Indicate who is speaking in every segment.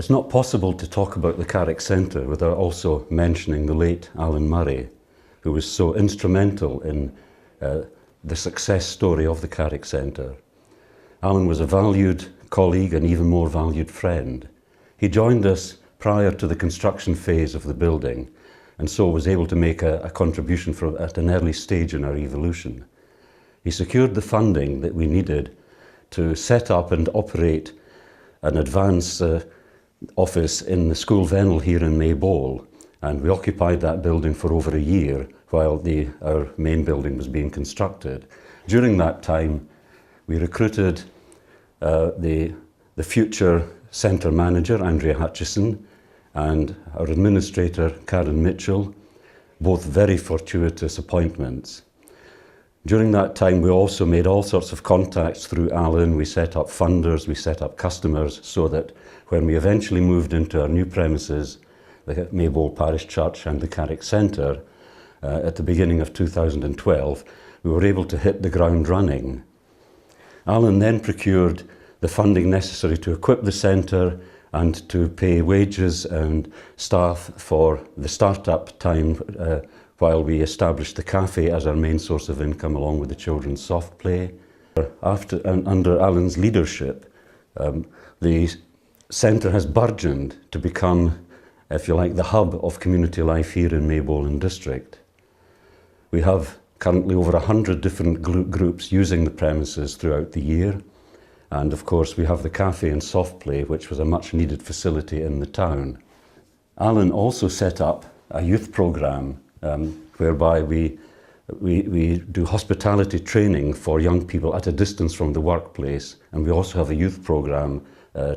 Speaker 1: It's not possible to talk about the Carrick Centre without also mentioning the late Allan Murray, who was so instrumental in the success story of the Carrick Centre. Allan was a valued colleague and even more valued friend. He joined us prior to the construction phase of the building, and so was able to make a contribution at an early stage in our evolution. He secured the funding that we needed to set up and operate an advance office in the School Vennel here in Maybole, and we occupied that building for over a year while our main building was being constructed. During that time, we recruited the future centre manager, Andrea Hutchison, and our administrator, Karen Mitchell, both very fortuitous appointments. During that time, we also made all sorts of contacts through Allan. We set up funders, we set up customers, so that when we eventually moved into our new premises, the Maybole Parish Church and the Carrick Centre, at the beginning of 2012, we were able to hit the ground running. Allan then procured the funding necessary to equip the centre and to pay wages and staff for the start-up time while we established the cafe as our main source of income, along with the children's soft play. Under Allan's leadership, the centre has burgeoned to become, if you like, the hub of community life here in Maybole and District. We have currently over 100 different groups using the premises throughout the year. And of course, we have the cafe and soft play, which was a much needed facility in the town. Allan also set up a youth programme whereby we do hospitality training for young people at a distance from the workplace, and we also have a youth programme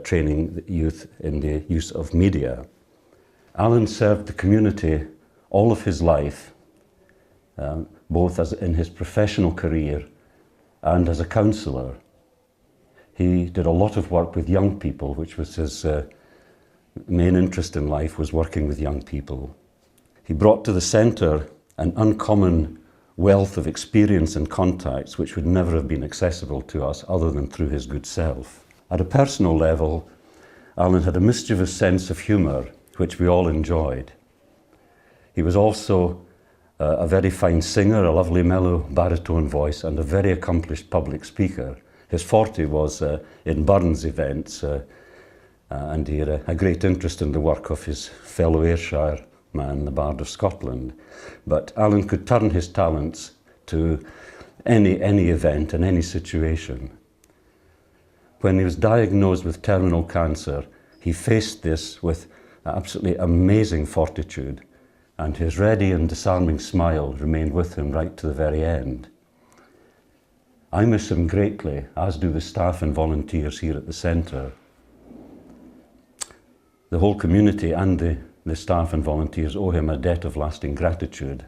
Speaker 1: training the youth in the use of media. Allan served the community all of his life, both in his professional career and as a counsellor. He did a lot of work with young people, which was his main interest in life, was working with young people. He brought to the centre an uncommon wealth of experience and contacts which would never have been accessible to us other than through his good self. At a personal level, Allan had a mischievous sense of humour, which we all enjoyed. He was also a very fine singer, a lovely mellow baritone voice, and a very accomplished public speaker. His forte was in Burns events, and he had a great interest in the work of his fellow Ayrshire man, the Bard of Scotland. But Allan could turn his talents to any event and any situation. When he was diagnosed with terminal cancer, he faced this with absolutely amazing fortitude, and his ready and disarming smile remained with him right to the very end. I miss him greatly, as do the staff and volunteers here at the centre. The whole community and the staff and volunteers owe him a debt of lasting gratitude.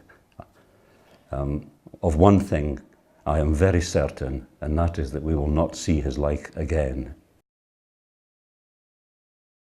Speaker 1: Of one thing I am very certain, and that is that we will not see his like again.